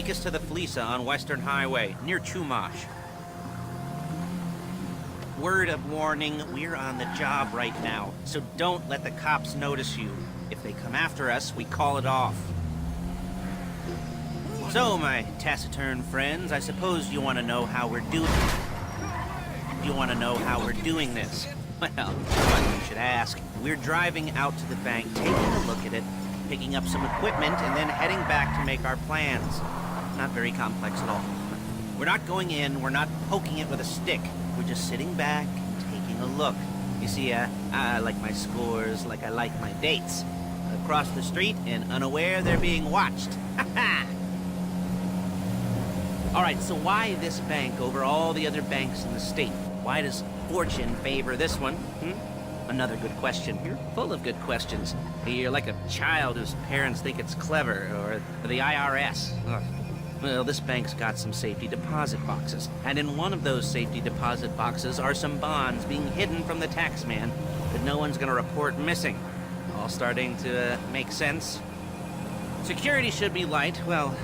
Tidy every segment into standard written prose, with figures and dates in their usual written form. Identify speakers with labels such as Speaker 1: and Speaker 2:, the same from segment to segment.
Speaker 1: Take us to the fleacca on Western Highway, near Chumash. Word of warning, we're on the job right now, so don't let the cops notice you. If they come after us, we call it off. So, my taciturn friends, I suppose you want to know how we're doing. You want to know how we're doing this? Well, funny you should ask. We're driving out to the bank, taking a look at it, picking up some equipment, and then heading back to make our plans. Not very complex at all. We're not going in, we're not poking it with a stick. We're just sitting back and taking a look. You see, I like my scores like I like my dates. Across the street and unaware they're being watched. Ha ha! Alright, so why this bank over all the other banks in the state? Why does fortune favor this one? Another good question. You're full of good questions. You're like a child whose parents think it's clever, or the IRS. Ugh. Well, this bank's got some safety deposit boxes, and in one of those safety deposit boxes are some bonds being hidden from the tax man that no one's gonna report missing. All starting to make sense? Security should be light, well,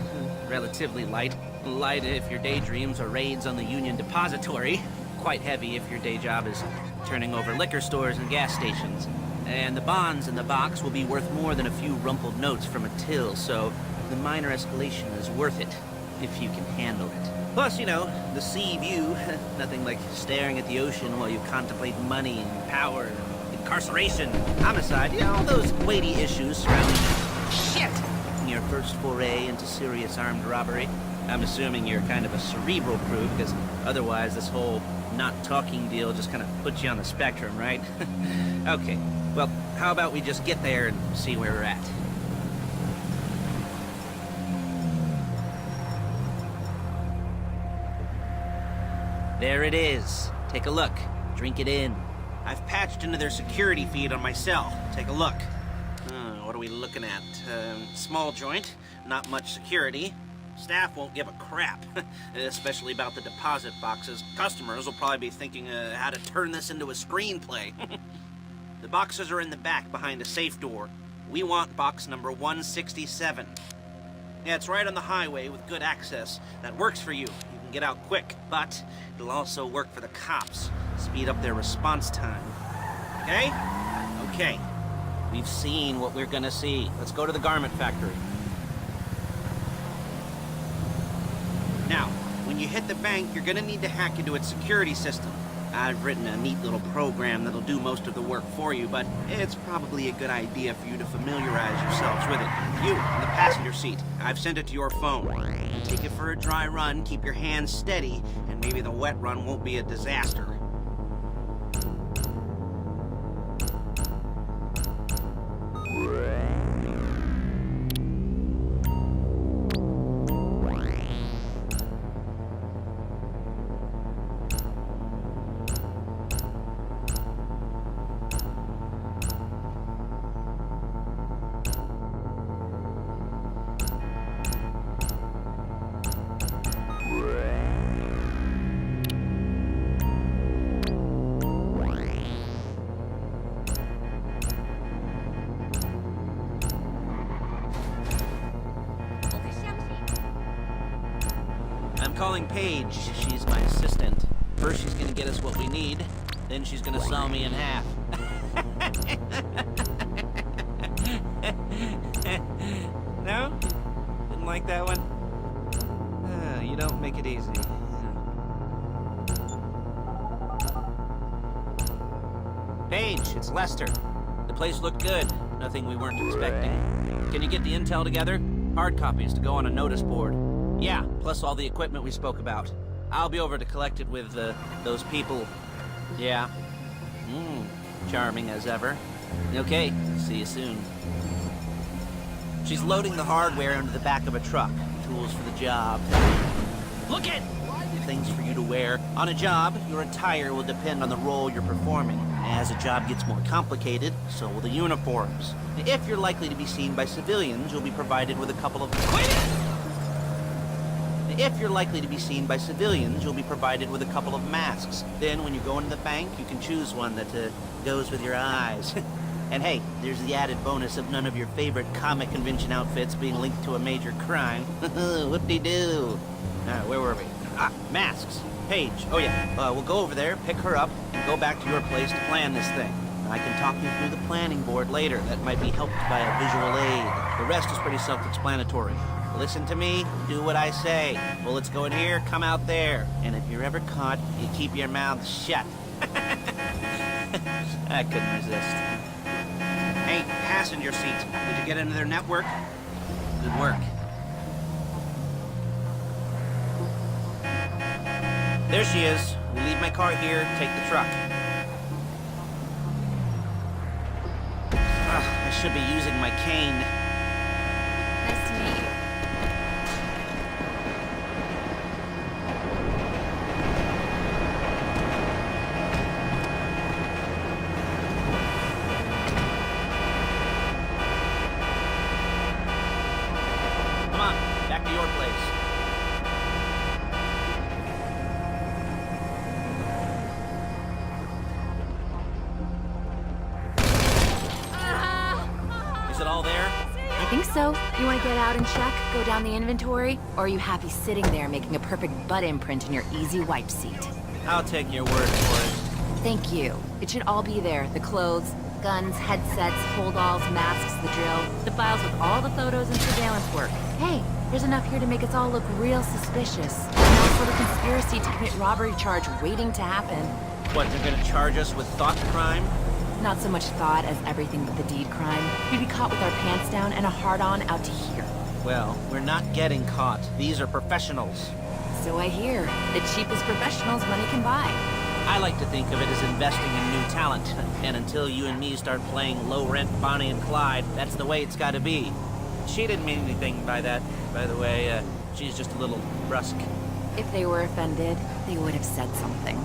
Speaker 1: relatively light. Light if your daydreams are raids on the Union Depository. Quite heavy if your day job is turning over liquor stores and gas stations. And the bonds in the box will be worth more than a few rumpled notes from a till, so the minor escalation is worth it, if you can handle it. Plus, you know, the sea view, nothing like staring at the ocean while you contemplate money and power and incarceration, homicide, you know, all those weighty issues surrounding shit! Your first foray into serious armed robbery. I'm assuming you're kind of a cerebral crew, because otherwise this whole not talking deal just kind of puts you on the spectrum, right? Okay, well, how about we just get there and see where we're at? There it is. Take a look. Drink it in. I've patched into their security feed on my cell. Take a look. What are we looking at? Small joint, not much security. Staff won't give a crap, especially about the deposit boxes. Customers will probably be thinking how to turn this into a screenplay. The boxes are in the back behind a safe door. We want box number 167. Yeah, it's right on the highway with good access. That works for you. You can get out quick, but it'll also work for the cops. Speed up their response time. Okay? Okay. We've seen what we're gonna see. Let's go to the garment factory. Now, when you hit the bank, you're gonna need to hack into its security system. I've written a neat little program that'll do most of the work for you, but it's probably a good idea for you to familiarize yourselves with it. You, in the passenger seat, I've sent it to your phone. Take it for a dry run, keep your hands steady, and maybe the wet run won't be a disaster. Calling Paige. She's my assistant. First she's gonna get us what we need, then she's gonna saw me in half. No? Didn't like that one? You don't make it easy. Paige, it's Lester. The place looked good. Nothing we weren't expecting. Can you get the intel together? Hard copies to go on a notice board. Yeah, plus all the equipment we spoke about. I'll be over to collect it with, those people. Yeah. Charming as ever. Okay, see you soon. She's loading the hardware into the back of a truck. Tools for the job. Look it! Things for you to wear. On a job, your attire will depend on the role you're performing. As a job gets more complicated, so will the uniforms. If you're likely to be seen by civilians, you'll be provided with a couple of... Quit it! If you're likely to be seen by civilians, you'll be provided with a couple of masks. Then, when you go into the bank, you can choose one that goes with your eyes. And hey, there's the added bonus of none of your favorite comic convention outfits being linked to a major crime. Whoop-de-doo. Where were we? Ah, masks. Paige. Oh yeah, we'll go over there, pick her up, and go back to your place to plan this thing. I can talk you through the planning board later. That might be helped by a visual aid. The rest is pretty self-explanatory. Listen to me, do what I say. Bullets go in here, come out there. And if you're ever caught, you keep your mouth shut. I couldn't resist. Hey, passenger seat. Did you get into their network? Good work. There she is. We leave my car here, take the truck. I should be using my cane.
Speaker 2: Nice to meet you.
Speaker 1: Come on, back to your place. Is it all there?
Speaker 2: I think so. You want to get out and check? Go down the inventory? Or are you happy sitting there making a perfect butt imprint in your easy wipe seat?
Speaker 1: I'll take your word for it.
Speaker 2: Thank you. It should all be there. The clothes, guns, headsets, holdalls, masks, the drill, the files with all the photos and surveillance work. Hey, there's enough here to make us all look real suspicious. And also the conspiracy to commit robbery charge waiting to happen.
Speaker 1: What, they're gonna charge us with thought crime?
Speaker 2: Not so much thought as everything but the deed crime. We'd be caught with our pants down and a hard-on out to here.
Speaker 1: Well, we're not getting caught. These are professionals.
Speaker 2: So I hear. The cheapest professionals money can buy.
Speaker 1: I like to think of it as investing in new talent. And until you and me start playing low-rent Bonnie and Clyde, that's the way it's gotta be. She didn't mean anything by that, by the way. She's just a little brusque.
Speaker 2: If they were offended, they would have said something.